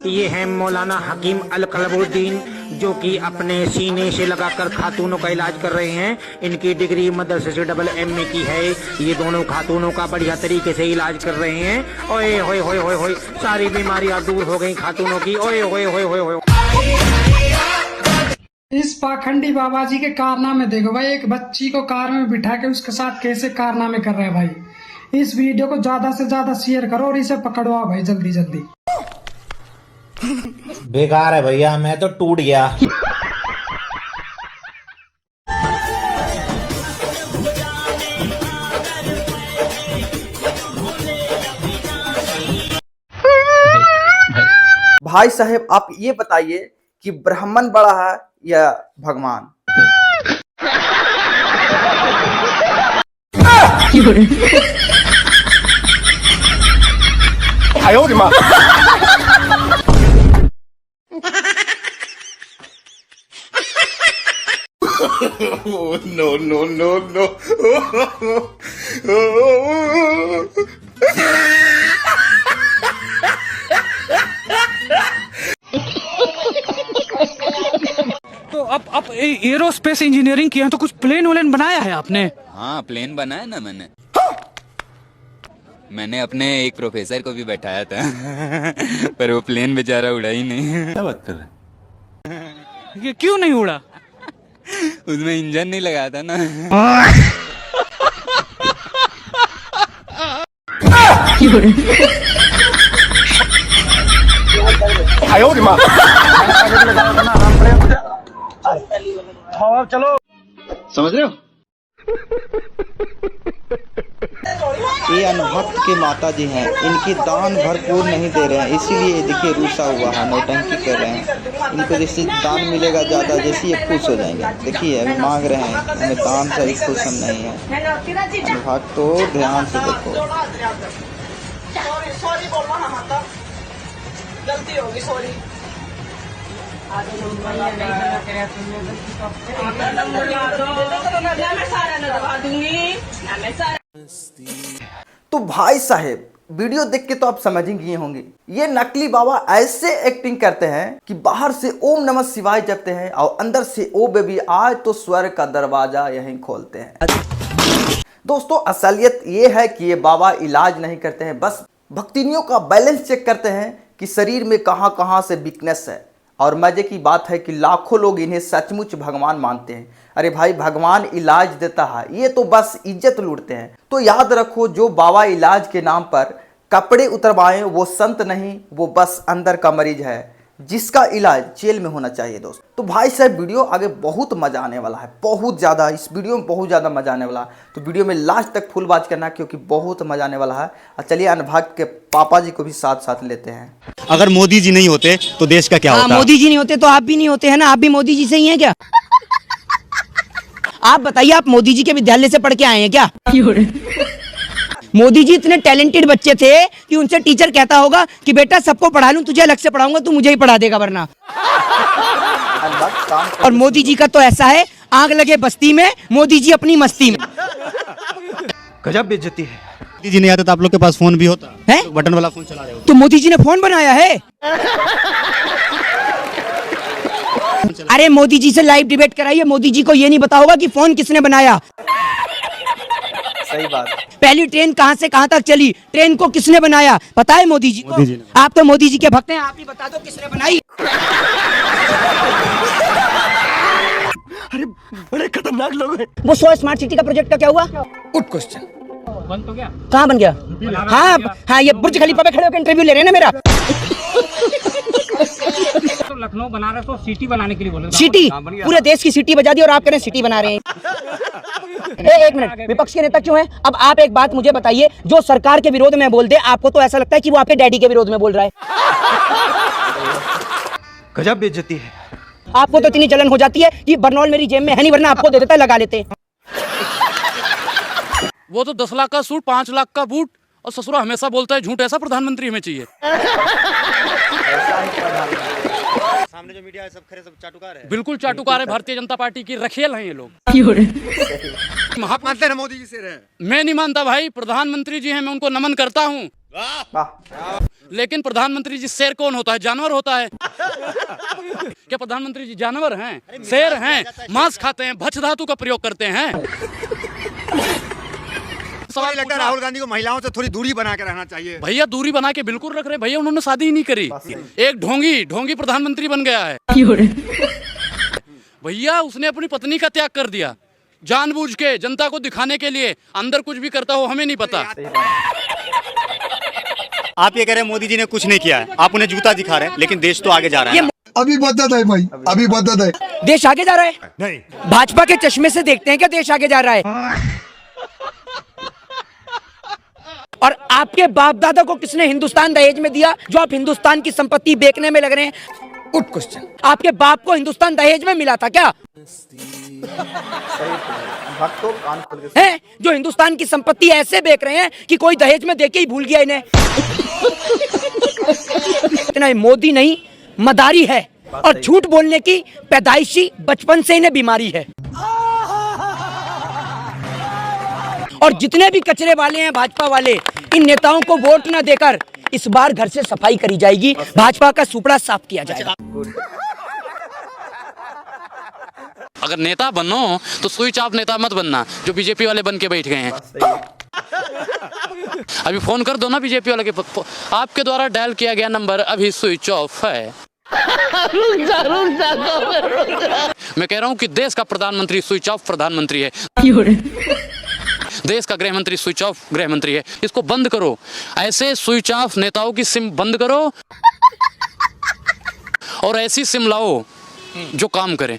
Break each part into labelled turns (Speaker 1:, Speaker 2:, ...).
Speaker 1: ये है मौलाना हकीम अल कलबुद्दीन, जो कि अपने सीने से लगाकर खातूनों का इलाज कर रहे हैं। इनकी डिग्री मदरसे से AA की है। ये दोनों खातूनों का बढ़िया तरीके से इलाज कर रहे हैं। ओए होए होए होए होए, सारी बीमारियां दूर हो गई खातूनों की। ओए होए होए होए होए।
Speaker 2: इस पाखंडी बाबा जी के कारनामे देखो भाई, एक बच्ची को कार में बिठा के उसके साथ कैसे कारनामे कर रहे हैं भाई। इस वीडियो को ज्यादा से ज्यादा शेयर करो और इसे पकड़वाओ भाई जल्दी जल्दी।
Speaker 3: बेकार है भैया, मैं तो टूट गया।
Speaker 4: भाई साहब आप ये बताइए कि ब्राह्मण बड़ा है या भगवान?
Speaker 5: No, no, no, no.
Speaker 6: तो अब एरोस्पेस इंजीनियरिंग किया है, तो कुछ प्लेन वलेन बनाया है आपने?
Speaker 7: हाँ प्लेन बनाया ना मैंने अपने एक प्रोफेसर को भी बैठाया था पर वो प्लेन बेचारा उड़ा ही नहीं।
Speaker 5: क्या बात कर रहे हैं?
Speaker 6: ये क्यों नहीं उड़ा?
Speaker 7: उसमें इंजन नहीं लगा था ना।
Speaker 1: चलो
Speaker 5: समझ रहे हो?
Speaker 4: ये अनभक्त के माता जी हैं, इनकी दान भरपूर नहीं दे रहे हैं, इसीलिए देखिए रूसा हुआ है, नौटंकी कर रहे हैं। इनको जैसे दान मिलेगा ज्यादा, जैसे ये खुश हो जाएंगे। देखिए अभी मांग रहे हैं, हमें दान से भी खुश हम नहीं है। अनभक्त तो ध्यान से देखो।
Speaker 8: गलती होगी, सॉरी।
Speaker 4: तो भाई साहब वीडियो देख के तो आप समझ ही गए होंगे, ये नकली बाबा ऐसे एक्टिंग करते हैं कि बाहर से ओम नमः शिवाय जपते हैं और अंदर से ओ बेबी आज तो स्वर्ग का दरवाजा यहीं खोलते हैं। दोस्तों असलियत ये है कि ये बाबा इलाज नहीं करते हैं, बस भक्तिनियों का बैलेंस चेक करते हैं कि शरीर में कहां कहां से वीकनेस है। और मजे की बात है कि लाखों लोग इन्हें सचमुच भगवान मानते हैं। अरे भाई भगवान इलाज देता है, ये तो बस इज्जत लूटते हैं। तो याद रखो, जो बाबा इलाज के नाम पर कपड़े उतरवाएं वो संत नहीं, वो बस अंदर का मरीज है जिसका इलाज जेल में होना चाहिए दोस्त। तो भाई साहब वीडियो आगे बहुत मजा आने वाला है, बहुत ज़्यादा। इस वीडियो में बहुत ज़्यादा मजा आने वाला है, तो वीडियो में लास्ट तक फुल वॉच करना क्योंकि बहुत मजा आने वाला है। और चलिए अनभक्त के पापा जी को भी साथ साथ लेते हैं।
Speaker 9: अगर मोदी जी नहीं होते तो देश का क्या होता?
Speaker 10: मोदी जी नहीं होते तो आप भी नहीं होते हैं ना, आप भी मोदी जी से ही हैं क्या? आप बताइए, आप मोदी जी के विद्यालय से पढ़ के आए हैं क्या? मोदी जी इतने टैलेंटेड बच्चे थे कि उनसे टीचर कहता होगा कि बेटा सबको पढ़ा लूं, तुझे अलग से पढ़ाऊंगा, तू मुझे ही पढ़ा देगा वरना। और मोदी जी का तो ऐसा है, आग लगे बस्ती में, मोदी जी अपनी मस्ती में।
Speaker 9: गजब बेइज्जती है। मोदी जी नहीं आते तो आप लोग के पास फोन भी होता है, तो बटन वाला फोन चला रहे हो।
Speaker 10: तो मोदी जी ने फोन बनाया है? अरे मोदी जी से लाइव डिबेट कराइए, मोदी जी को ये नहीं पता होगा कि फोन किसने बनाया।
Speaker 4: सही बात।
Speaker 10: पहली ट्रेन कहां से कहां तक चली, ट्रेन को किसने बनाया पता है? मोदी जी को। आप तो मोदी जी के भक्त हैं, आप ही बता दो किसने बनाई।
Speaker 9: अरे बड़े खतरनाक लोग हैं।
Speaker 10: वो 100 स्मार्ट सिटी का प्रोजेक्ट का क्या हुआ?
Speaker 6: Good question. बन तो गया?
Speaker 10: कहाँ बन गया? हाँ ये बुर्ज खलीफा पे खड़े होकर इंटरव्यू ले रहे हैं ना मेरा।
Speaker 6: तो लखनऊ बनारस तो सिटी बनाने के लिए बोले।
Speaker 10: सिटी पूरे देश की सिटी बजा दी और आप कह रहे हैं सिटी बना रहे हैं। एक मिनट, विपक्ष के नेता क्यों हैं? अब आप एक बात मुझे बताइए, जो सरकार के विरोध में बोल दे आपको तो ऐसा लगता है कि वो आपके डैडी के विरोध में बोल रहा है।
Speaker 9: गजब बेइज्जती है।
Speaker 10: आपको तो इतनी जलन हो जाती है कि बर्नौल मेरी जेब में है नहीं, वरना आपको दे देता है, लगा लेते।
Speaker 6: वो तो 10 लाख का सूट, 5 लाख का बूट, और ससुरा हमेशा बोलता है झूठ। ऐसा प्रधानमंत्री हमें चाहिए।
Speaker 9: सामने जो मीडिया है सब खरे, सब चाटुकार है।
Speaker 6: बिल्कुल चाटुकार है, भारतीय जनता पार्टी की रखेल हैं ये लोग।
Speaker 9: मानते हैं मोदी जी से रहे?
Speaker 6: मैं नहीं मानता भाई, प्रधानमंत्री जी हैं, मैं उनको नमन करता हूँ।
Speaker 4: वाह।
Speaker 6: लेकिन प्रधानमंत्री जी शेर कौन होता है? जानवर होता है। क्या प्रधानमंत्री जी जानवर हैं? शेर हैं, मांस खाते हैं, भक्ष धातु का प्रयोग करते हैं।
Speaker 9: सवाल लगता है राहुल गांधी को महिलाओं से थोड़ी दूरी बना के रहना चाहिए।
Speaker 6: भैया दूरी बना के बिल्कुल रख रहे हैं भैया, उन्होंने शादी ही नहीं करी। एक ढोंगी प्रधानमंत्री बन गया है भैया। उसने अपनी पत्नी का त्याग कर दिया जानबूझ के, जनता को दिखाने के लिए। अंदर कुछ भी करता हो हमें नहीं पता।
Speaker 9: आप ये कह रहे हैं मोदी जी ने कुछ नहीं किया है, आप उन्हें जूता दिखा रहे हैं, लेकिन देश तो आगे जा रहा है।
Speaker 8: अभी बदत है भाई, अभी बदत है।
Speaker 10: देश आगे जा रहा है?
Speaker 9: नहीं,
Speaker 10: भाजपा के चश्मे से देखते हैं क्या देश आगे जा रहा है? और आपके बाप दादा को किसने हिंदुस्तान दहेज में दिया जो आप हिंदुस्तान की संपत्ति बेचने में लग रहे हैं? Good question. आपके बाप को हिंदुस्तान दहेज में मिला था क्या? हैं जो हिंदुस्तान की संपत्ति ऐसे बेच रहे हैं कि कोई दहेज में देके ही भूल गया इन्हें। इतना मोदी नहीं मदारी है, और झूठ बोलने की पैदाइशी बचपन से इन्हें बीमारी है। और जितने भी कचरे वाले हैं भाजपा वाले, इन नेताओं को वोट न देकर इस बार घर से सफाई करी जाएगी, भाजपा का सुपड़ा साफ किया जाएगा।
Speaker 6: अगर नेता बनो तो स्विच ऑफ नेता मत बनना जो बीजेपी वाले बन के बैठ गए हैं। अभी फोन कर दो ना बीजेपी वाले के, आपके द्वारा डायल किया गया नंबर अभी स्विच ऑफ है। मैं कह रहा हूँ कि देश का प्रधानमंत्री स्विच ऑफ प्रधानमंत्री है, देश का गृह मंत्री स्विच ऑफ गृह मंत्री है। इसको बंद करो, ऐसे स्विच ऑफ नेताओं की सिम बंद करो और ऐसी सिम लाओ जो काम करे।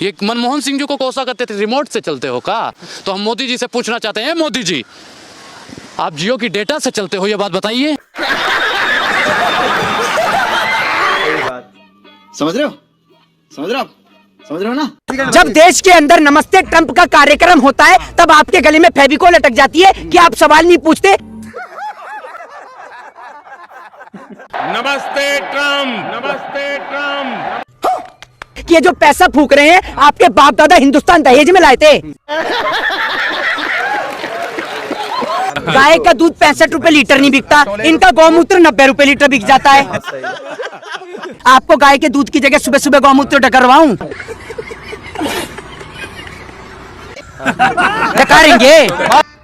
Speaker 6: ये मनमोहन सिंह जी को कोसा करते थे रिमोट से चलते हो का, तो हम मोदी जी से पूछना चाहते हैं, मोदी जी आप जियो की डेटा से चलते हो, ये बात बताइए।
Speaker 5: समझ रहे हो? समझ रहे हो? समझ रहे हो ना?
Speaker 10: जब देश के अंदर नमस्ते ट्रंप का कार्यक्रम होता है तब आपके गले में फेविकोल लटक जाती है कि आप सवाल नहीं पूछते।
Speaker 6: नमस्ते ट्रम्प, नमस्ते ट्रम्प।
Speaker 10: कि ये जो पैसा फूक रहे हैं आपके बाप दादा हिंदुस्तान दहेज में लाए थे। गाय का दूध 65 रुपए लीटर नहीं बिकता, इनका गौमूत्र 90 रुपए लीटर बिक जाता है। आपको गाय के दूध की जगह सुबह सुबह गौमूत्र डकरवाऊं? डकारेंगे।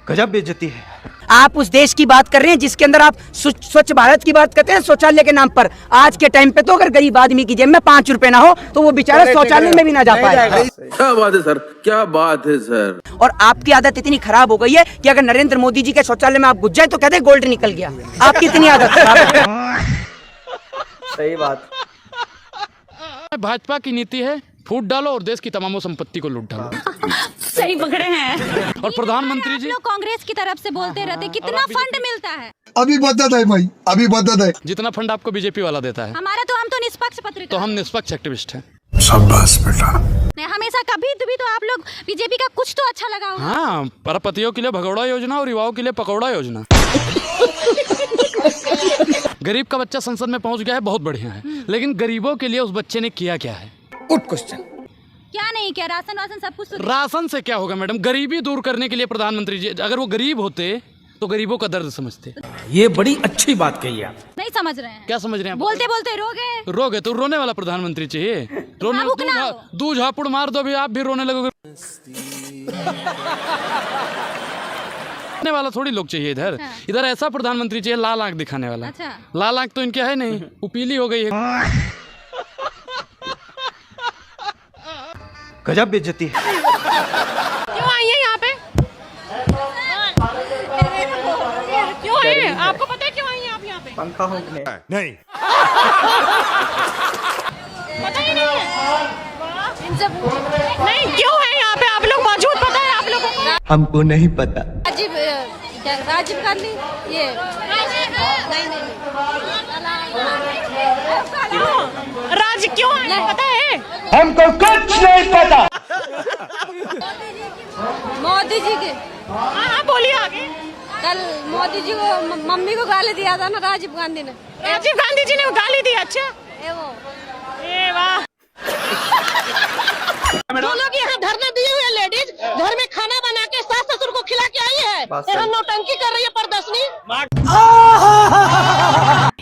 Speaker 9: गजब बेइज्जती है।
Speaker 10: आप उस देश की बात कर रहे हैं जिसके अंदर आप स्वच्छ भारत की बात करते हैं शौचालय के नाम पर। आज के टाइम पे तो अगर गरीब आदमी की जेब में 5 रुपए ना हो तो वो बेचारा शौचालय में भी ना जा पाए।
Speaker 8: क्या बात है सर, क्या बात है सर।
Speaker 10: और आपकी आदत इतनी खराब हो गई है कि अगर नरेंद्र मोदी जी के शौचालय में आप घुस जाए तो कहते हैं गोल्ड निकल गया। आपकी इतनी आदत खराब है।
Speaker 4: सही बात।
Speaker 6: भाजपा की नीति है फूट डालो और देश की तमाम संपत्ति को लूट डालो।
Speaker 11: सही पकड़े हैं।
Speaker 6: और प्रधानमंत्री जी
Speaker 11: लोग कांग्रेस की तरफ से बोलते रहते कितना फंड मिलता है।
Speaker 8: अभी बदत है भाई, अभी बदत है।
Speaker 6: जितना फंड आपको बीजेपी वाला देता है,
Speaker 11: हमारा तो हम तो निष्पक्ष पत्रिका,
Speaker 6: तो हम निष्पक्ष एक्टिविस्ट हैं।
Speaker 8: शाबाश बेटा।
Speaker 11: हमेशा कभी भी तो आप लोग बीजेपी का कुछ तो अच्छा लगा होगा।
Speaker 6: हाँ, परपतियों के लिए भगौड़ा योजना और युवाओं के लिए पकौड़ा योजना। गरीब का बच्चा संसद में पहुंच गया है, बहुत बढ़िया है, लेकिन गरीबों के लिए उस बच्चे ने किया क्या है?
Speaker 10: Good question.
Speaker 11: क्या नहीं किया? राशन वासन सब कुछ।
Speaker 6: राशन से क्या होगा मैडम? गरीबी दूर करने के लिए प्रधानमंत्री जी, अगर वो गरीब होते तो गरीबों का दर्द समझते।
Speaker 1: ये बड़ी अच्छी बात कही आप।
Speaker 11: नहीं समझ रहे हैं।
Speaker 6: क्या समझ रहे हैं?
Speaker 11: बोलते बोलते रोगे
Speaker 6: तो रोने वाला प्रधानमंत्री चाहिए। दू झापुड़ मार दो भी आप भी रोने लगोगे। वाला थोड़ी लोग चाहिए इधर।
Speaker 11: हाँ।
Speaker 6: इधर ऐसा प्रधानमंत्री चाहिए लाल आंख दिखाने वाला।
Speaker 11: अच्छा।
Speaker 6: लाल आंख तो इनके है नहीं, वो पीली हो गई है।
Speaker 9: गजब बेइज्जती है।
Speaker 11: क्यों आई है यहाँ पे? क्यों आई है? आपको पता है क्यों आई है आप यहाँ पे?
Speaker 4: पंखा होंगे
Speaker 9: नहीं,
Speaker 11: पता ही नहीं है। नहीं क्यों है यहाँ पे? आप लोग मौजूद, पता है आप लोगों को?
Speaker 8: हमको नहीं पता।
Speaker 11: राजीव गांधी ये राज क्यों है पता है?
Speaker 10: हमको कुछ नहीं पता।
Speaker 11: मोदी जी के। हाँ बोलिए आगे। कल मोदी जी को मम्मी को गाली दिया था ना राजीव गांधी ने। राजीव गांधी जी ने गाली दी? अच्छा ये वाह। जो लोग यहाँ धरना दिए हुए लेडीज घर में खाना बना के सास ससुर को खिला के आई है, यहाँ नौटंकी कर रही है प्रदर्शनी।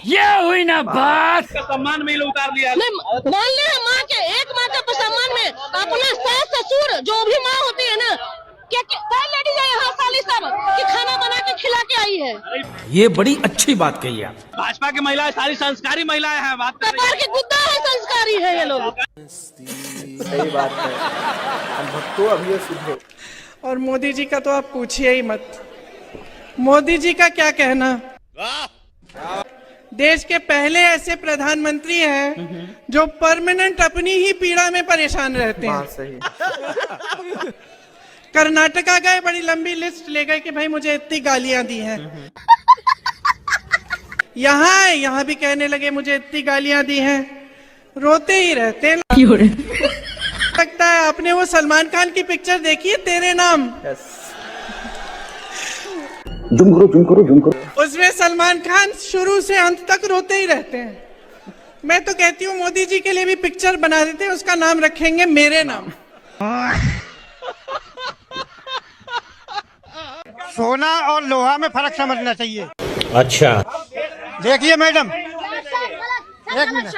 Speaker 6: ये हुई ना बात।
Speaker 11: सम्मान में उतार लिया। नहीं मान लिया माँ के, एक माँ के सम्मान में अपना सास ससुर जो भी माँ होती है ना, क्या लेडीज है यहाँ साली सब कि खाना बना के खिला के आई है।
Speaker 1: ये बड़ी अच्छी बात कही आप।
Speaker 5: भाजपा की महिलाएं सारी संस्कारी महिलाएं हैं। बात कर
Speaker 11: कपार के गुद्दा है, संस्कारी है ये लोग।
Speaker 4: सही बात है। अनभक्तों अभी सुधरो।
Speaker 2: और मोदी जी का तो आप पूछिए ही मत। मोदी जी का क्या कहना, देश के पहले ऐसे प्रधानमंत्री हैं जो परमानेंट अपनी ही पीड़ा में परेशान रहते हैं।
Speaker 4: सही।
Speaker 2: कर्नाटका गए, बड़ी लंबी लिस्ट ले गए कि भाई मुझे इतनी गालियां दी हैं। यहाँ भी कहने लगे मुझे इतनी गालियां दी हैं, रोते ही रहते हैं। लगता है आपने वो सलमान खान की पिक्चर देखी है, तेरे नाम।
Speaker 8: जुम करो।
Speaker 2: उसमें सलमान खान शुरू से अंत तक रोते ही रहते हैं। मैं तो कहती हूँ मोदी जी के लिए भी पिक्चर बना देते हैं, उसका नाम रखेंगे मेरे नाम। सोना और लोहा में फर्क समझना चाहिए।
Speaker 1: अच्छा,
Speaker 2: देखिए मैडम, एक मिनट,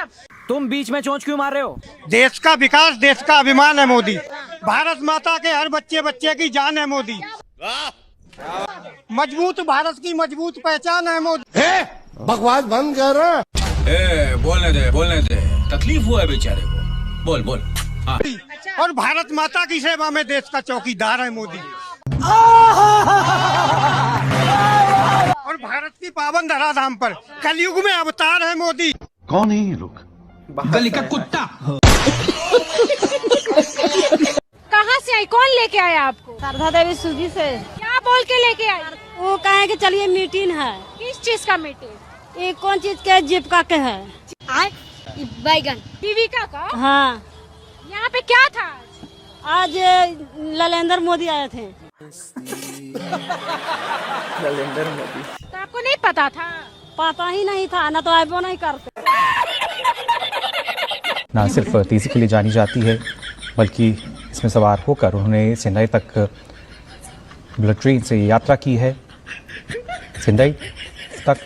Speaker 10: तुम बीच में चोंच क्यों मार रहे हो?
Speaker 2: देश का विकास, देश का अभिमान है मोदी। भारत माता के हर बच्चे की जान है मोदी। मजबूत भारत की मजबूत पहचान है मोदी।
Speaker 8: बकवास बंद कर।
Speaker 5: बोलने दे। तकलीफ हुआ है बेचारे को। बोल।
Speaker 2: और भारत माता की सेवा में देश का चौकीदार है मोदी। और भारत की पावन धराधाम पर कलयुग में अवतार है मोदी।
Speaker 8: कौन है ये लोग?
Speaker 5: गली का कुत्ता।
Speaker 11: कहाँ से आई, कौन लेके आया आपको?
Speaker 12: शारदा देवी सूजी से।
Speaker 11: क्या बोल के लेके आई?
Speaker 12: वो कहे कि चलिए मीटिंग है।
Speaker 11: किस चीज का मीटिंग?
Speaker 12: ये कौन चीज के जीविका के है?
Speaker 11: बैगन जीविका का।
Speaker 12: हाँ,
Speaker 11: यहाँ पे क्या था
Speaker 12: आज नरेंद्र मोदी आए थे।
Speaker 4: नरेंद्र मोदी।
Speaker 11: तो आपको नहीं पता था?
Speaker 12: पता ही नहीं था, ना तो आइबो नहीं करते।
Speaker 13: ना सिर्फ तेजी के लिए जानी जाती है, बल्कि इसमें सवार होकर उन्होंने चेन्नई तक बुलेट ट्रेन से यात्रा की है। चेन्नई तक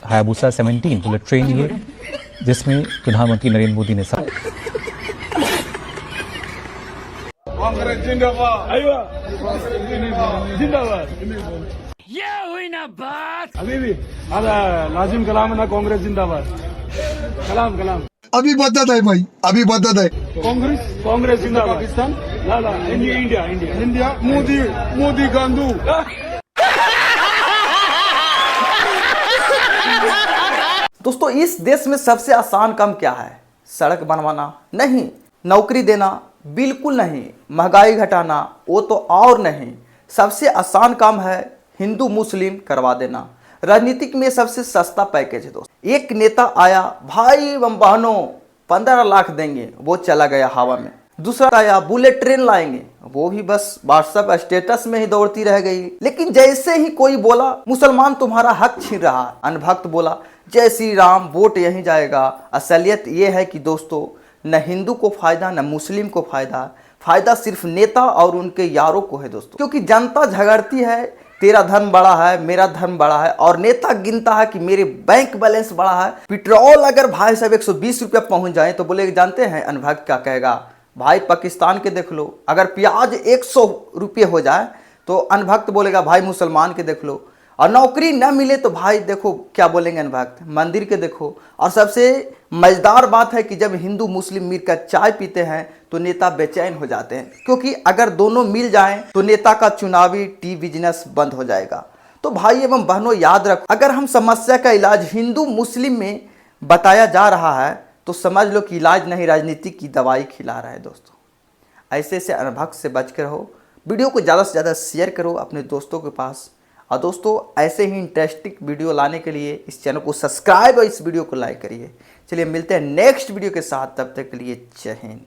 Speaker 13: हायाबुसा 17 बुलेट ट्रेन ये, जिसमें प्रधानमंत्री नरेंद्र मोदी ने
Speaker 8: कांग्रेस जिंदाबाद।
Speaker 6: ये हुई ना बात।
Speaker 8: अभी भी नाजिम कलाम ना कांग्रेस जिंदाबाद। कलाम अभी बदत है भाई, अभी बदत है। कांग्रेस जिंदाबाद। पाकिस्तान लाला इंडिया मोदी गांधू।
Speaker 4: दोस्तों, इस देश में सबसे आसान काम क्या है? सड़क बनवाना नहीं, नौकरी देना बिल्कुल नहीं, महंगाई घटाना वो तो और नहीं। सबसे आसान काम है हिंदू मुस्लिम करवा देना। राजनीतिक में सबसे सस्ता पैकेज है दोस्तों। एक नेता आया, भाई एवं बहनों 15 लाख देंगे, वो चला गया हवा में। दूसरा आया, बुलेट ट्रेन लाएंगे, वो भी बस व्हाट्सएप स्टेटस में ही दौड़ती रह गई। लेकिन जैसे ही कोई बोला मुसलमान तुम्हारा हक छीन रहा, अनभक्त बोला जय श्री राम, वोट यहीं जाएगा। असलियत ये है कि दोस्तों, न हिंदू को फायदा न मुस्लिम को फायदा सिर्फ नेता और उनके यारों को है दोस्तों। क्योंकि जनता झगड़ती है, तेरा धर्म बड़ा है, मेरा धर्म बड़ा है, और नेता गिनता है कि मेरे बैंक बैलेंस बड़ा है। पेट्रोल अगर भाई साहब 120 रुपया पहुंच जाए तो बोले, जानते हैं अनभक्त क्या कहेगा? भाई पाकिस्तान के देख लो, अगर प्याज 100 रुपये हो जाए तो अनभक्त बोलेगा भाई मुसलमान के देख लो। और नौकरी न मिले तो भाई देखो क्या बोलेंगे अनभक्त, मंदिर के देखो। और सबसे मजेदार बात है कि जब हिंदू मुस्लिम मिलकर चाय पीते हैं तो नेता बेचैन हो जाते हैं, क्योंकि अगर दोनों मिल जाएं तो नेता का चुनावी टी बिजनेस बंद हो जाएगा। तो भाई एवं बहनों याद रखो, अगर हम समस्या का इलाज हिंदू मुस्लिम में बताया जा रहा है तो समझ लो कि इलाज नहीं, राजनीति की दवाई खिला रहा है दोस्तों। ऐसे से अनभक्त से बच कर रहो। वीडियो को ज़्यादा से ज़्यादा शेयर करो अपने दोस्तों के पास। और दोस्तों, ऐसे ही इंटरेस्टिंग वीडियो लाने के लिए इस चैनल को सब्सक्राइब और इस वीडियो को लाइक करिए। चलिए मिलते हैं नेक्स्ट वीडियो के साथ, तब तक के लिए जय हिंद।